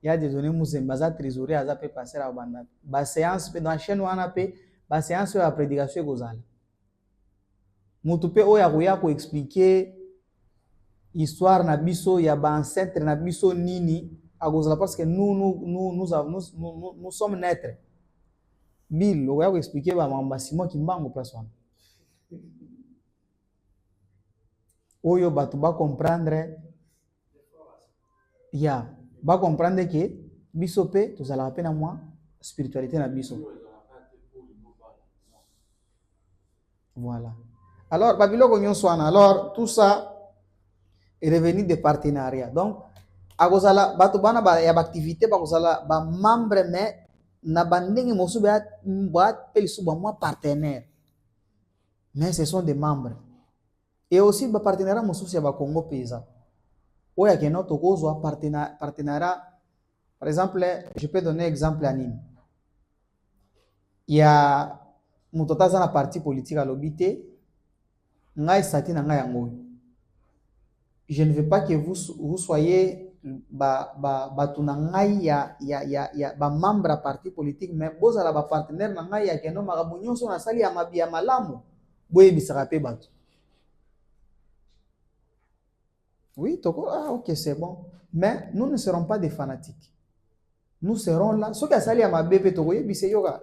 il y a des données musemba, aza trésorier, aza pe pasteur à banda. Ba séance pe dans chaîne wana pe, ba séance ya prédication gozala. Mutu pe oya ko expliquer histoire na biso ya ba ancêtre na biso nini. Parce que nous sommes naîtres. Bill, on va expliquer Simon qui m'a place. Oyo batu ba comprendre. Ya, ba comprendre que biso pe tous ala peine à moi spiritualité na biso. Voilà. Alors babilo gonyon swana. Alors tout ça est revenu des partenariats. Donc agozala batu bana ba ya activité ba gozala ba membre mais na bandingi mosu ba pelisu ba moi partenaire mais ce sont des membres et aussi ba partenariat mosu c'est ba Congo pesa oya que notre kozwa partenariat. Par exemple, je peux donner exemple à Nîmes. Il y a mutotaza na parti politique à l'obité ngai sati na ngai yango. Je ne veux pas que vous soyez bato na ngai ya bamembre ya parti politique mais bozala bapartenaire na ngai ya keno makambo nyonso nasali ya mabi ya malamu boyebisaka mpe bato. Oui, ok, c'est bon. Mais nous ne serons pas des fanatiques. Nous serons là. Ce qui sali à ma bébé,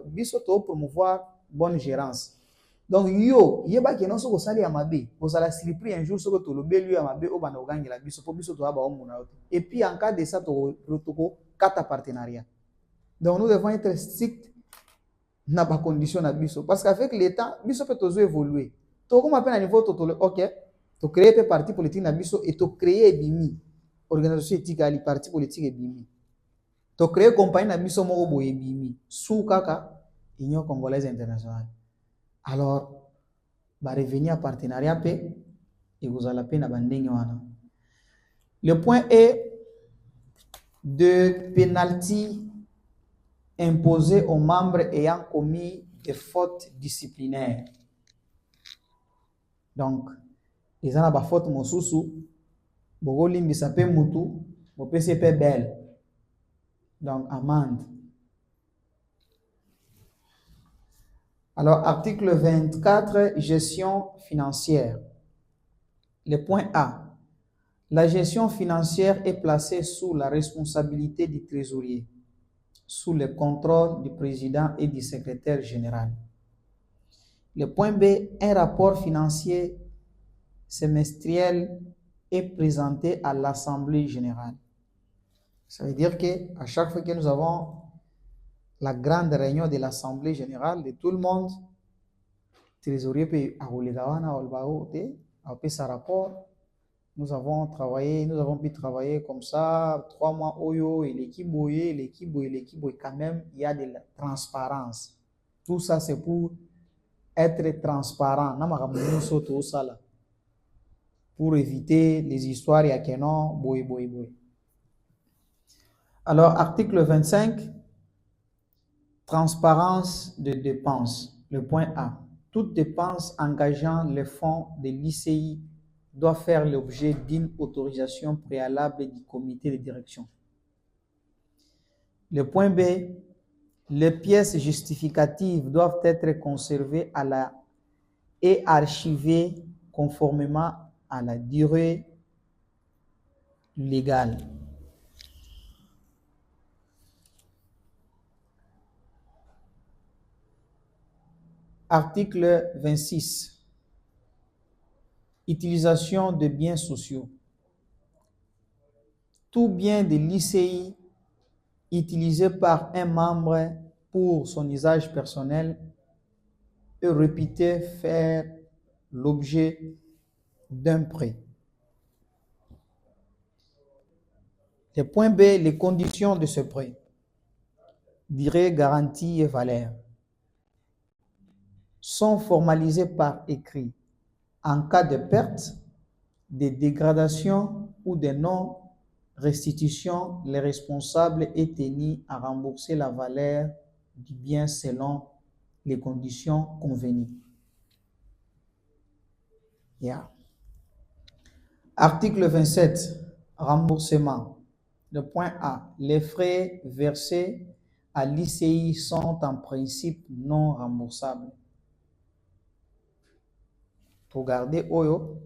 biso to promouvoir bonne gérance. Donc yeba ke non so ko sali à ma bébé, ko sala surpris un jour so ko to lo belu à ma bébé o bana ogangela biso po biso to ba o mona. Et puis en cas de ça to protocole quatre partenariat. Donc nous devons être stricts na ba condition na biso parce qu'avec l'état biso peut toujours évoluer. To comme appelle à niveau to OK. To créer un parti politique na biso et to créer bimi organisation éthique ali parti politique et bimi to créer compagnie na biso moko boye bimi sous kaka Union Congolaise Internationale. Alors ba revenir à partenariat pe et vous allez peine na bandenge wana. Le point est de pénalty imposé aux membres ayant commis des fautes disciplinaires. Donc ils ont la faute mosusu bogoli misape mutu bopese pe belle donc amende. Alors article 24 gestion financière. Le point A, la gestion financière est placée sous la responsabilité du trésorier sous le contrôle du président et du secrétaire général. Le point B, un rapport financier semestriel est présenté à l'Assemblée générale. Ça veut dire qu'à chaque fois que nous avons la grande réunion de l'Assemblée générale de tout le monde, trésorier peut avoir sa rapport. Nous avons pu travailler comme ça, 3 mois oyo, et l'équipe boye, quand même, il y a de la transparence. Tout ça, c'est pour être transparent. Pour éviter les histoires, il y a que non, boy. Alors, article 25, transparence de dépenses. Le point A. Toute dépense engageant les fonds de l'ICI doit faire l'objet d'une autorisation préalable du comité de direction. Le point B. Les pièces justificatives doivent être conservées et archivées conformément à la durée légale. Article 26. Utilisation de biens sociaux. Tout bien de l'ICI utilisé par un membre pour son usage personnel est réputé faire l'objet d'un prêt. Le point B, les conditions de ce prêt. Durée, garantie et valeur sont formalisées par écrit. En cas de perte, de dégradation ou de non-restitution, le responsable est tenu à rembourser la valeur du bien selon les conditions convenues. Yeah. Article 27, remboursement. Le point A, les frais versés à l'ICI sont en principe non remboursables. Pour garder Oyo,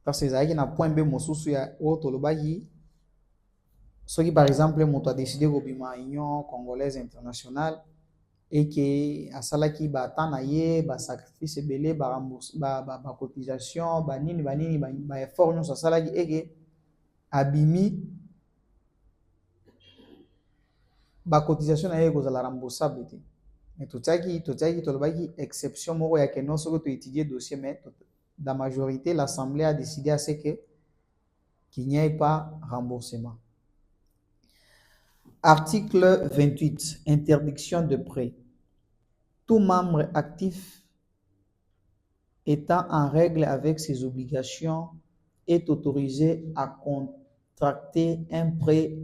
parce que ça y a point B mosusu ya otolobaki, ce qui par exemple moto a décidé kobima Union Congolaise Internationale et que asalaki ba tanaye ba sacrifice belé ba rembourse ba cotisation ba nini ba effort nyonso asalaki et que abimi ba cotisation na ye kozala remboursable te. Mais totaki tolobaki exception moko ya que non soko to étudier dossier mais dans la majorité l'Assemblée a décidé à ce que qu'il n'y ait pas remboursement. Article 28, interdiction de prêt. Tout membre actif étant en règle avec ses obligations est autorisé à contracter un prêt.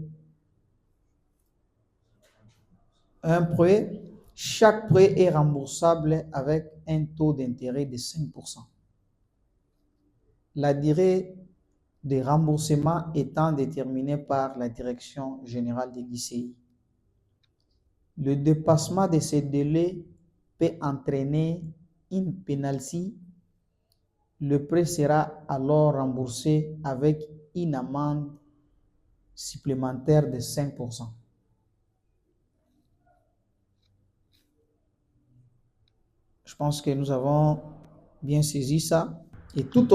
Chaque prêt est remboursable avec un taux d'intérêt de 5%. La durée des remboursements étant déterminés par la direction générale des lycées. Le dépassement de ces délais peut entraîner une pénalité. Le prêt sera alors remboursé avec une amende supplémentaire de 5%. Je pense que nous avons bien saisi ça. Et toutes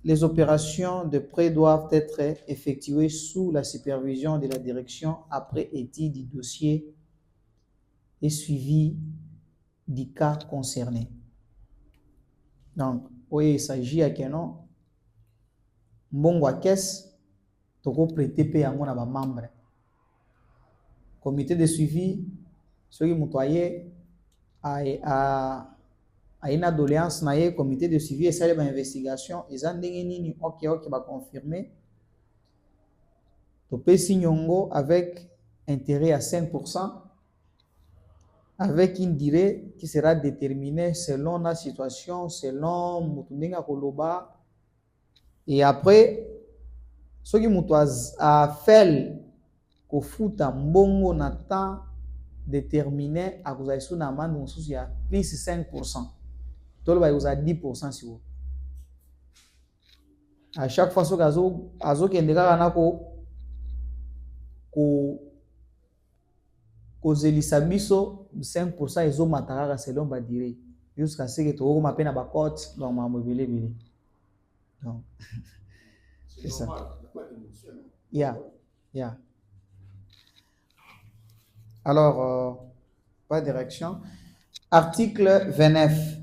les opérations de prêt doivent être effectuées sous la supervision de la direction après étude du dossier et suivi du cas concerné. Donc, oui, il s'agit à Kenon. Mbongo à caisse, toko prêter paye à mon membre. Comité de suivi, ceux qui m'ont a une doléance na ye comité de suivi et ça les investigation ils ont nini ok va confirmer to pesi nyongo avec intérêt à 5% avec une durée qui sera déterminée selon la situation selon mutundenga koloba et après ce qui mutu a fait ko futa mbongo na temps déterminé à cause de na amende mususu ya plus 5%. Tout le monde a 10% sur vous. À chaque fois, que azo kendeka na ko zelisa biso 5% ezo mataka selon ba dire jusqu'à ce que to ma pena ba cote dans ma mobile. Donc c'est ça. Yeah. Alors pas de réaction. Article 29.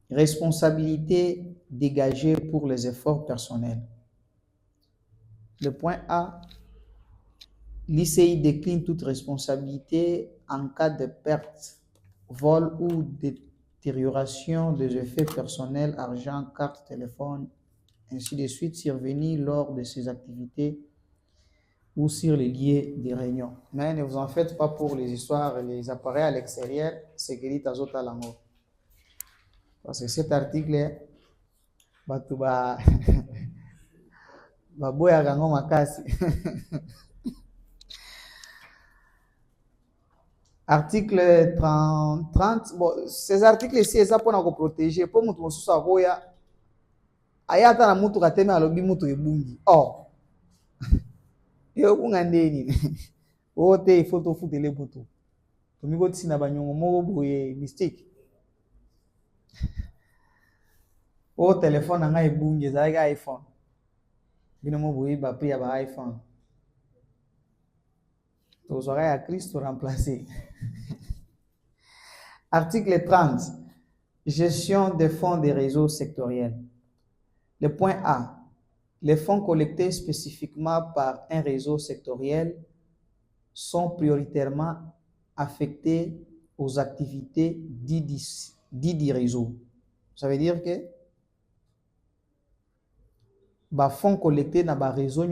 Responsabilité dégagée pour les efforts personnels. Le point A. L'ICI décline toute responsabilité en cas de perte, vol ou détérioration des effets personnels, argent, carte, téléphone, ainsi de suite, survenus lors de ces activités ou sur les lieux des réunions. Mais ne vous en faites pas pour les histoires et les appareils à l'extérieur, c'est que dit à Zota Lango. Parce que cet article, article 30, bon, ces articles-ci, c'est pour nous protéger, pour nous soutenir. Ayata na mutu kateme alobi mutu ebungi. Oh. Yo kungandeni. Ote photo futele butu. Tomiko tsina banyongo moko boye mistake. O téléphone nanga ebungi za iPhone. Bino mo boye ba pri ya ba iPhone. To zora ya Christ remplacer. Article 30. Gestion des fonds des réseaux sectoriels. Le point A. Les fonds collectés spécifiquement par un réseau sectoriel sont prioritairement affectés aux activités dites du réseau. Ça veut dire que les fonds collectés dans le réseau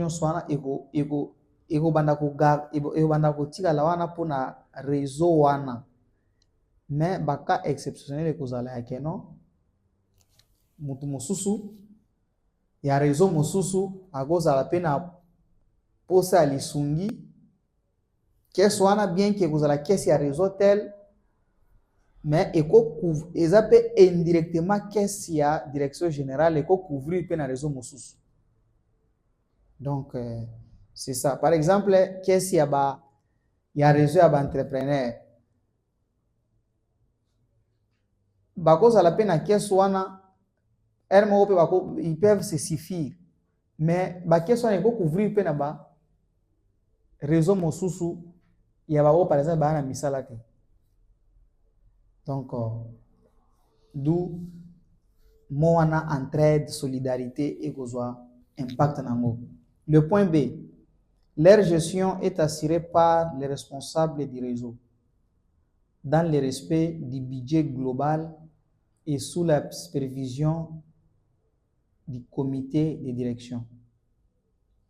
ego banda ko tika la wana pour na réseau wana. Mais baka exceptionnel ko zala yake non mutu mosusu ya réseau mosusu agoza la pena posa lisungi caisse wana bien que vous la caisse ya réseau tel mais eko couvre ezape indirectement caisse ya direction générale eko couvrir pe na réseau mosusu. Donc c'est ça. Par exemple, caisse ya réseau ya ba entrepreneur bakoza la pena caisse wana ils peuvent se suffire. Mais ba question est couvrir pe na ba réseau mosusu ya ba par exemple ba na misala te. Donc d'où moana entraide, solidarité et kozwa impact nango. Le point B. Leur gestion est assurée par les responsables du réseau dans le respect du budget global et sous la supervision du comité de direction.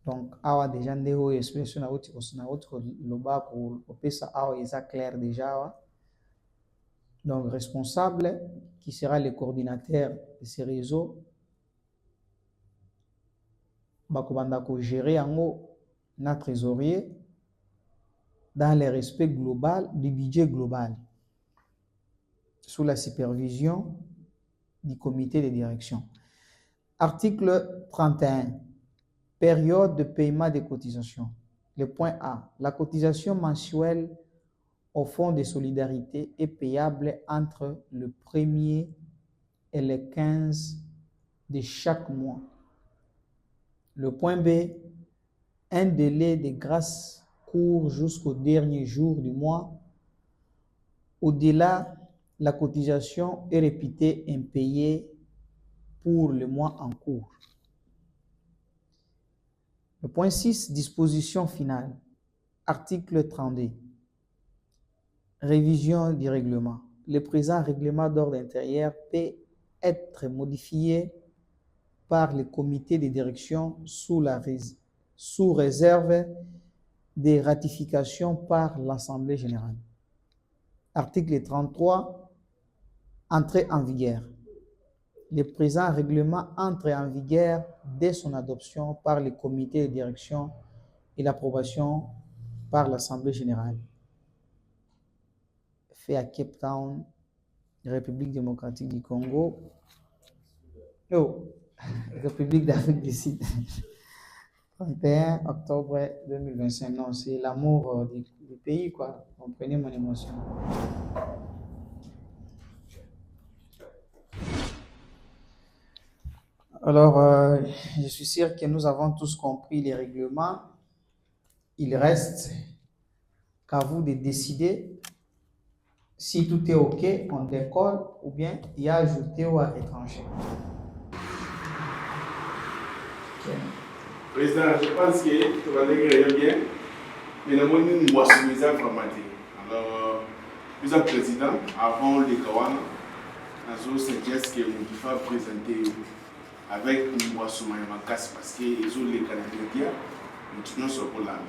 Donc, awa déjà ndeko expression na autre loba pour ça awa est clair déjà. Donc, responsable qui sera le coordinateur de ces réseaux bakobanda ko gérer yango na trésorier dans le respect global du budget global sous la supervision du comité de direction. Article 31. Période de paiement des cotisations. Le point A. La cotisation mensuelle au fonds de solidarité est payable entre le 1er et le 15 de chaque mois. Le point B. Un délai de grâce court jusqu'au dernier jour du mois. Au-delà, la cotisation est répétée impayée pour le mois en cours. Le point 6, disposition finale. Article 32. Révision du règlement. Le présent règlement d'ordre intérieur peut être modifié par le comité de direction sous réserve des ratifications par l'Assemblée générale. Article 33. Entrée en vigueur. Le présent règlement entre en vigueur dès son adoption par le comité de direction et l'approbation par l'Assemblée générale. Fait à Cape Town, République démocratique du Congo. Oh, République d'Afrique du Sud. 31 octobre 2025. Non, c'est l'amour du pays, quoi. Comprenez mon émotion. Alors, je suis sûr que nous avons tous compris les règlements. Il reste qu'à vous de décider si tout est OK, on décolle ou bien il y a ajouté ou à étranger. Okay. Président, je pense que tu vas l'écrire bien, mais le monde nous voit soumis à formater. Alors, le président, avant le Kawana, nous avons cette geste que nous devons présenter avec une boisson à casse parce qu'ils ont les Canadiens, nous tenons sur le land.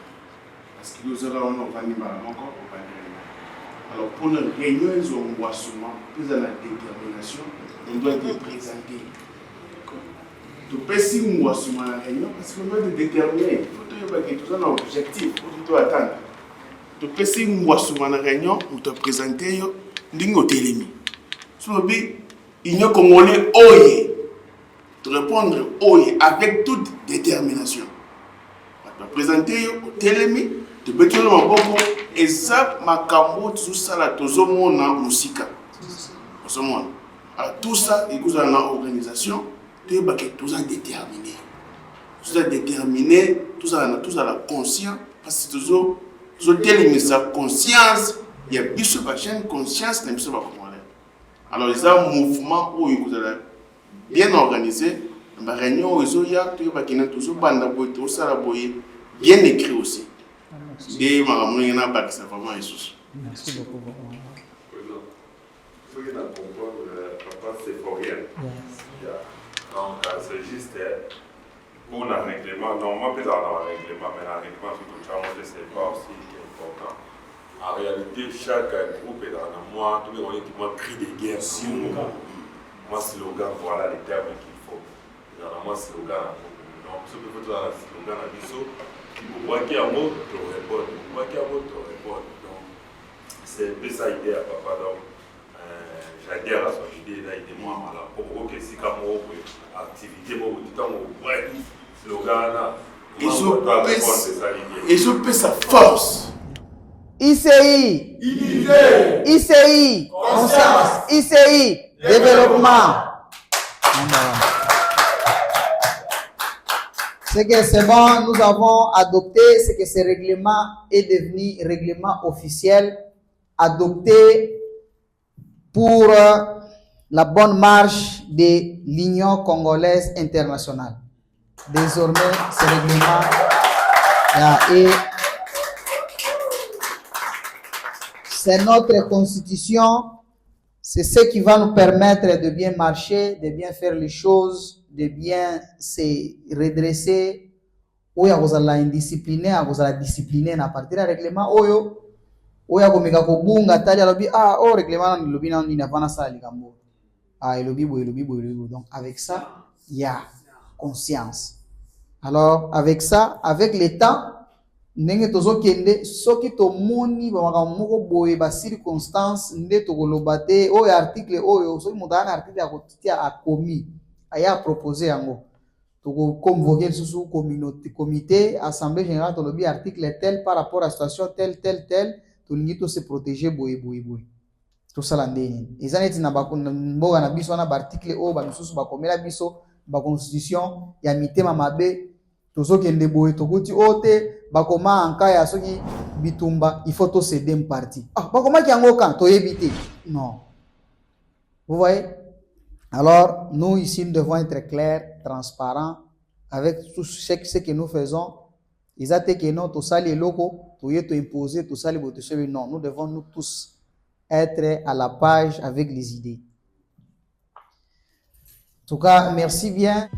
Parce que nous aurons un organigramme encore au Canada. Alors, pour la réunion, ils ont une boisson, plus à la détermination, on doit être présenté. Tu peux si une boisson à la réunion parce qu'on doit être déterminé. Il faut que tu aies un objectif, il faut attendre. Tu peux si une boisson à la réunion, on te présente, on te télémi. Il y a comme on est oye. De répondre oui avec toute détermination. On va présenter au télémi, de bêter le maboko, et ça, ma cambo, tout ça, là, tout ça, on a musica. Alors, tout ça, il y a une organisation, tout ça déterminé. Tout ça déterminé, tout ça la conscience, parce que tout ça, télémi, sa conscience, il y a plus de chaîne conscience, il y a plus de alors, il y a un mouvement où il y a bien organisé, la réunion bien écrit aussi. Merci beaucoup. Ce que nous comprenons, papa, c'est pour rien. Donc, c'est juste pour le règlement. Non, moi, je suis dans le règlement, mais le règlement, c'est pas aussi important. En réalité, chaque groupe est dans un mois, tout le monde est cri de guerre. Si moi, slogan, voilà les termes qu'il faut. Dans moi, slogan. Donc, ce que vous avez dans le slogan, vous voyez un mot, tu réponds. Vous voyez un mot, tu réponds. Donc, c'est un peu ça l'idée à papa. Donc, j'adhère à son idée, là, aidez-moi à pour que si comme activité, vous dites, vous voyez slogan, là. Et je peux sa force. ICI, ICI, conscience, ICI, développement. C'est que c'est bon, nous avons adopté, c'est que ce règlement est devenu règlement officiel, adopté pour la bonne marche de l'Union congolaise internationale. Désormais, ce règlement est... C'est notre constitution, c'est ce qui va nous permettre de bien marcher, de bien faire les choses, de bien se redresser. Oya kozala indiscipliné, akozala discipliné na partir du règlement oyo. Oya komeka kobunga tali alobi oh règlement na lobi na ndina vana sala likambo. Elobi bo. Donc avec ça, il y a conscience. Alors, avec ça, avec le temps, ndenge tozokende soki tomoni bamakambo moko boye bacirconstance nde tokoloba te oyo article oyo soki moto ana article ya kotia akomi aya propose yango tokoconvoke lisusu comité assemblée générale tolobi article tel par rapport à situation tel tolingi tose protéger boye tosala ndeni eza neti na mboka na biso wana baarticle oyo bamisusu bakomela biso baconstitution ya mitema mabe tozokende boye tokuti oyo te bakoma anka ya soki bitumba il faut céder une partie bakomaki yango kan toyebi te non vous voyez. Alors nous ici nous devons être clairs, transparents avec tout ce que nous faisons. Eza te ke non tosali eloko toye to imposer tosali bote sebi non, nous devons nous tous être à la page avec les idées. En tout cas, merci bien.